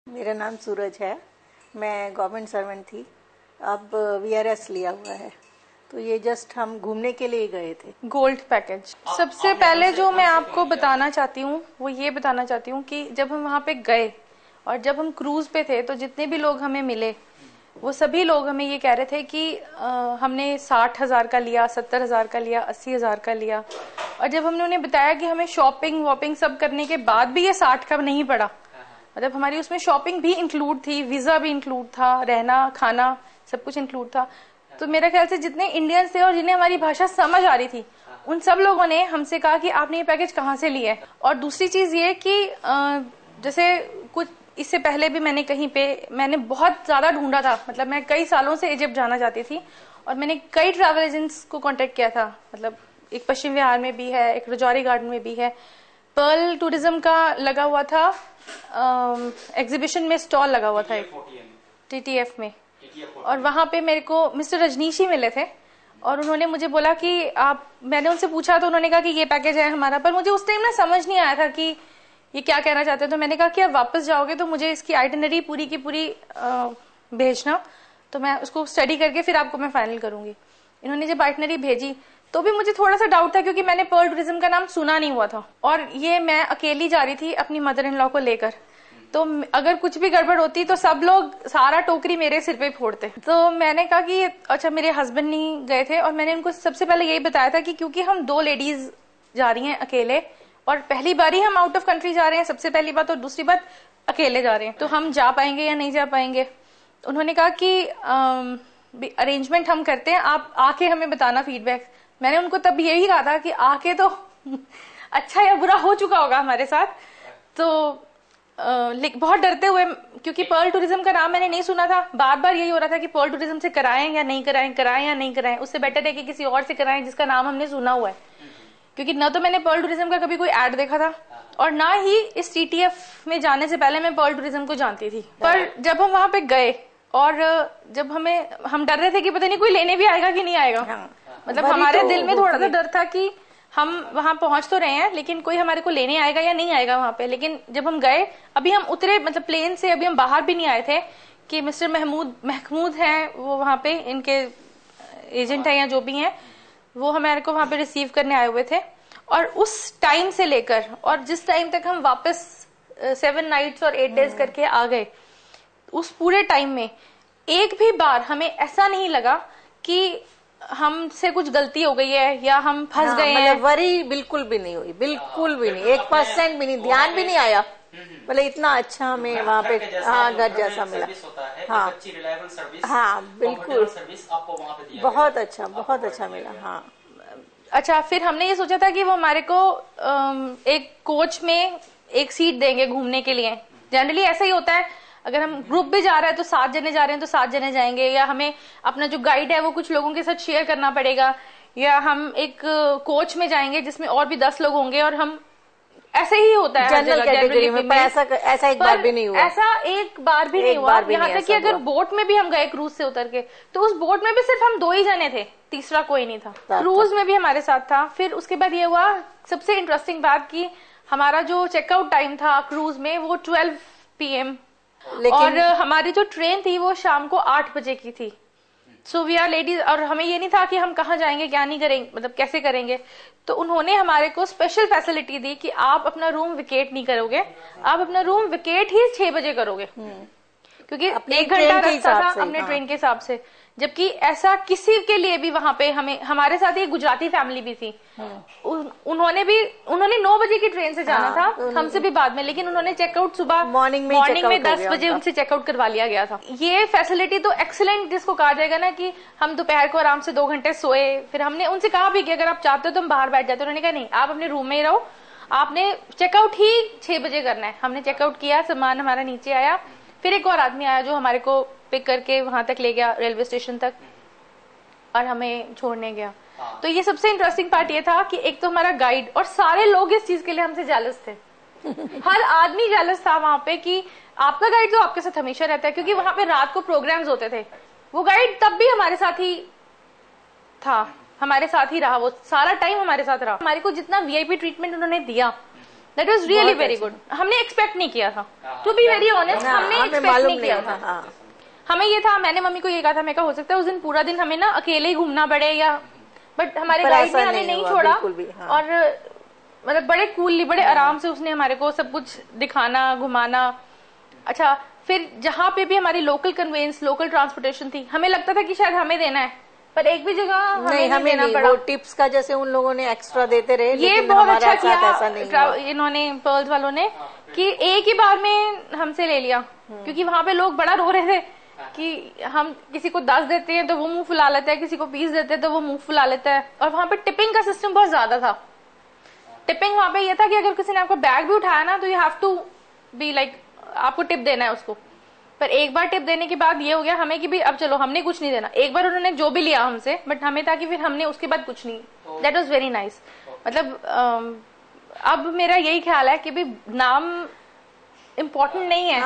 मेरा नाम सूरज है। मैं गवर्नमेंट सर्वेंट थी, अब वीआरएस लिया हुआ है। तो ये जस्ट हम घूमने के लिए गए थे। Gold package. सबसे पहले जो मैं आपको बताना चाहती हूँ वो ये बताना चाहती हूँ कि जब हम वहाँ पे गए और जब हम क्रूज पे थे तो जितने भी लोग हमें मिले वो सभी लोग हमें ये कह रहे थे कि हमने 60,000 का लिया, 70,000 का लिया, 80,000 का लिया। और जब हमने उन्हें बताया कि हमें शॉपिंग वॉपिंग सब करने के बाद भी ये 60 का नहीं पड़ा, मतलब हमारी उसमें शॉपिंग भी इंक्लूड थी, वीजा भी इंक्लूड था, रहना खाना सब कुछ इंक्लूड था। तो मेरा ख्याल से जितने इंडियंस थे और जिन्हें हमारी भाषा समझ आ रही थी उन सब लोगों ने हमसे कहा कि आपने ये पैकेज कहाँ से लिया है। और दूसरी चीज ये कि जैसे कुछ इससे पहले भी मैंने बहुत ज्यादा ढूंढा था, मतलब मैं कई सालों से इजिप्ट जाना चाहती थी और मैंने कई ट्रैवल एजेंट्स को कांटेक्ट किया था। मतलब एक पश्चिम विहार में भी है, एक रजौरी गार्डन में भी है। पर्ल टूरिज्म का लगा हुआ था, एग्जीबिशन में स्टॉल लगा हुआ था TTF में, और वहां पे मेरे को मिस्टर रजनीशी मिले थे और उन्होंने मुझे बोला कि मैंने उनसे पूछा तो उन्होंने कहा कि ये पैकेज है हमारा, पर मुझे उस टाइम ना समझ नहीं आया था कि ये क्या कहना चाहते हैं। तो मैंने कहा कि आप वापस जाओगे तो मुझे इसकी आइटिनरी पूरी की पूरी भेजना, तो मैं उसको स्टडी करके फिर आपको मैं फाइनल करूंगी। इन्होंने जब आइटिनरी भेजी तो भी मुझे थोड़ा सा डाउट था क्योंकि मैंने पर्ल टूरिज्म का नाम सुना नहीं हुआ था और ये मैं अकेली जा रही थी अपनी मदर इन लॉ को लेकर। तो अगर कुछ भी गड़बड़ होती तो सब लोग सारा टोकरी मेरे सिर पे फोड़ते। तो मैंने कहा कि अच्छा, मेरे हस्बैंड नहीं गए थे और मैंने उनको सबसे पहले यही बताया था कि क्योंकि हम 2 लेडीज जा रही हैं अकेले और पहली बार ही हम आउट ऑफ कंट्री जा रहे हैं, सबसे पहली बात, और दूसरी बात अकेले जा रहे हैं, तो हम जा पाएंगे या नहीं जा पाएंगे। उन्होंने कहा कि अरेंजमेंट हम करते हैं, आप आके हमें बताना फीडबैक। मैंने उनको तब यही कहा था कि आके तो अच्छा या बुरा हो चुका होगा हमारे साथ। तो बहुत डरते हुए, क्योंकि पर्ल टूरिज्म का नाम मैंने नहीं सुना था, बार बार यही हो रहा था कि पर्ल टूरिज्म से कराएं या नहीं कराएं, कराएं या नहीं कराएं, उससे बेटर है कि किसी और से कराएं जिसका नाम हमने सुना हुआ है। क्योंकि न तो मैंने पर्ल टूरिज्म का कभी कोई ऐड देखा था और ना ही इस TTF में जाने से पहले मैं पर्ल टूरिज्म को जानती थी। पर जब हम वहां पे गए और जब हम डर रहे थे कि पता नहीं कोई लेने भी आएगा कि नहीं आएगा, मतलब हमारे दिल में थोड़ा सा डर था कि हम वहां पहुंच तो रहे हैं लेकिन कोई हमारे को लेने आएगा या नहीं आएगा वहां पे। लेकिन जब हम गए, अभी हम उतरे, मतलब प्लेन से अभी हम बाहर भी नहीं आए थे कि मिस्टर महमूद हैं, वो वहां पे इनके एजेंट है या जो भी हैं, वो हमारे को वहां पे रिसीव करने आए हुए थे। और उस टाइम से लेकर और जिस टाइम तक हम वापस 7 नाइट्स और 8 डेज करके आ गए, उस पूरे टाइम में एक भी बार हमें ऐसा नहीं लगा कि हमसे कुछ गलती हो गई है या हम फंस गए हैं। मतलब वरी बिल्कुल भी नहीं हुई, बिल्कुल भी नहीं, 1% भी नहीं, ध्यान भी नहीं आया। मतलब इतना अच्छा हमें वहाँ पे घर जैसा मिला। हाँ हाँ बिल्कुल, बहुत अच्छा मिला। हाँ अच्छा, फिर हमने ये सोचा था कि वो हमारे को एक कोच में एक सीट देंगे घूमने के लिए। जनरली ऐसा ही होता है, अगर हम ग्रुप भी जा रहा है तो 7 जने जा रहे हैं तो 7 जने जाएंगे, या हमें अपना जो गाइड है वो कुछ लोगों के साथ शेयर करना पड़ेगा, या हम एक कोच में जाएंगे जिसमें और भी 10 लोग होंगे। और हम ऐसे ही होता है जनरल कैटेगरी में, ऐसा एक बार भी नहीं हुआ। ऐसा एक बार भी नहीं हुआ। यहाँ तक कि अगर बोट में भी हम गए क्रूज से उतर के, तो उस बोट में भी सिर्फ हम 2 ही जने थे, तीसरा कोई नहीं था। क्रूज में भी हमारे साथ था। फिर उसके बाद ये हुआ सबसे इंटरेस्टिंग बात कि हमारा जो चेकआउट टाइम था क्रूज में वो 12 PM, और हमारी जो ट्रेन थी वो शाम को 8 बजे की थी। सो वी आर लेडीज, और हमें ये नहीं था कि हम कहाँ जाएंगे, क्या नहीं करेंगे, मतलब कैसे करेंगे। तो उन्होंने हमारे को स्पेशल फैसिलिटी दी कि आप अपना रूम विकेट नहीं करोगे, आप अपना रूम विकेट ही 6 बजे करोगे, क्योंकि 1 घंटा रास्ता था अपने ट्रेन के हिसाब से। जबकि ऐसा किसी के लिए भी वहां पे हमारे साथ एक गुजराती फैमिली भी थी, उन्होंने 9 बजे की ट्रेन से जाना था, हमसे भी बाद में, लेकिन उन्होंने चेकआउट सुबह मॉर्निंग में 10 बजे उनसे चेकआउट करवा लिया गया था। ये फैसिलिटी तो एक्सीलेंट जिसको कहा जाएगा ना, कि हम दोपहर को आराम से 2 घंटे सोए। फिर हमने उनसे कहा भी कि अगर आप चाहते हो तो हम बाहर बैठ जाते। उन्होंने कहा नहीं, आप अपने रूम में ही रहो, आपने चेकआउट ही 6 बजे करना है। हमने चेकआउट किया, सामान हमारा नीचे आया, फिर एक और आदमी आया जो हमारे को पिक करके वहां तक ले गया, रेलवे स्टेशन तक, और हमें छोड़ने गया। तो ये सबसे इंटरेस्टिंग पार्ट ये था कि एक तो हमारा गाइड, और सारे लोग इस चीज के लिए हमसे जेलस थे। हर आदमी जेलस था वहां पे कि आपका गाइड जो आपके साथ हमेशा रहता है, क्योंकि वहां पे रात को प्रोग्राम्स होते थे, वो गाइड तब भी हमारे साथ ही था, हमारे साथ ही रहा, वो सारा टाइम हमारे साथ रहा। हमारे को जितना VIP ट्रीटमेंट उन्होंने दिया that was really very good. हमने एक्सपेक्ट नहीं किया था, टू बी वेरी ऑनेस्ट, हमने एक्सपेक्ट नहीं किया था। हमें ये था, मैंने मम्मी को ये कहा था, मैं कहा हो सकता है उस दिन पूरा दिन हमें ना अकेले ही घूमना पड़े, या बट हमारे गाइड ने हमें नहीं छोड़ा। और मतलब बड़े कूलली, बड़े आराम से उसने हमारे को सब कुछ दिखाना, घुमाना। अच्छा, फिर जहाँ पे भी हमारी लोकल कन्वेंस, लोकल ट्रांसपोर्टेशन थी, हमें लगता था कि शायद हमें देना है, पर एक भी जगह हमें नहीं देना पड़ा। वो टिप्स का जैसे उन लोगों ने एक्स्ट्रा देते रहे, ये बहुत अच्छा किया इन्होंने, पर्ल्स वालों ने, कि एक ही बार में हमसे ले लिया। क्योंकि वहां पे लोग बड़ा रो रहे थे कि हम किसी को 10 देते हैं तो वो मुंह फुला लेता है, किसी को 20 देते हैं तो वो मुंह फुला लेता है। और वहां पे टिपिंग का सिस्टम बहुत ज्यादा था। टिपिंग वहां पे ये था कि अगर किसी ने आपका बैग भी उठाया ना, तो you have to be like, आपको टिप देना है उसको। पर एक बार टिप देने के बाद ये हो गया हमें कि भी अब चलो हमने कुछ नहीं देना। एक बार उन्होंने जो भी लिया हमसे, बट हमें था कि फिर हमने उसके बाद कुछ नहीं। That was very nice. मतलब अब मेरा यही ख्याल है कि भी नाम इम्पोर्टेंट नहीं है।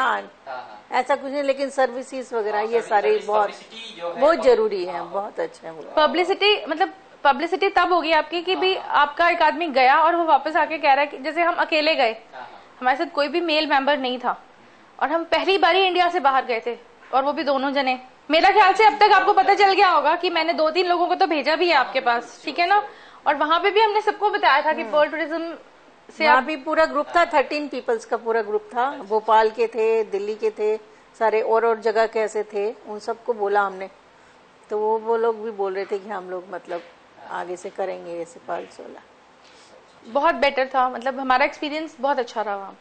ऐसा कुछ नहीं, लेकिन सर्विसेज वगैरह ये सारे बहुत जरूरी है, बहुत अच्छा है। पब्लिसिटी, मतलब पब्लिसिटी तब होगी आपकी कि भी आपका एक आदमी गया और वो वापस आके कह रहा है कि जैसे हम अकेले गए, हमारे साथ कोई भी मेल मेंबर नहीं था, और हम पहली बार ही इंडिया से बाहर गए थे, और वो भी दोनों जने। मेरा ख्याल से अब तक आपको पता चल गया होगा कि मैंने 2-3 लोगों को तो भेजा भी है आपके पास, ठीक है ना। और वहां पे भी हमने सबको बताया था कि पर्ल टूरिज्म से वहाँ भी पूरा ग्रुप था, 13 पीपल्स का पूरा ग्रुप था। भोपाल के थे, दिल्ली के थे, सारे और जगह कैसे थे, उन सबको बोला हमने। तो वो लोग भी बोल रहे थे कि हम लोग मतलब आगे से करेंगे ऐसे पर्ल्स वाला। बहुत बेटर था, मतलब हमारा एक्सपीरियंस बहुत अच्छा रहा वहाँ पे।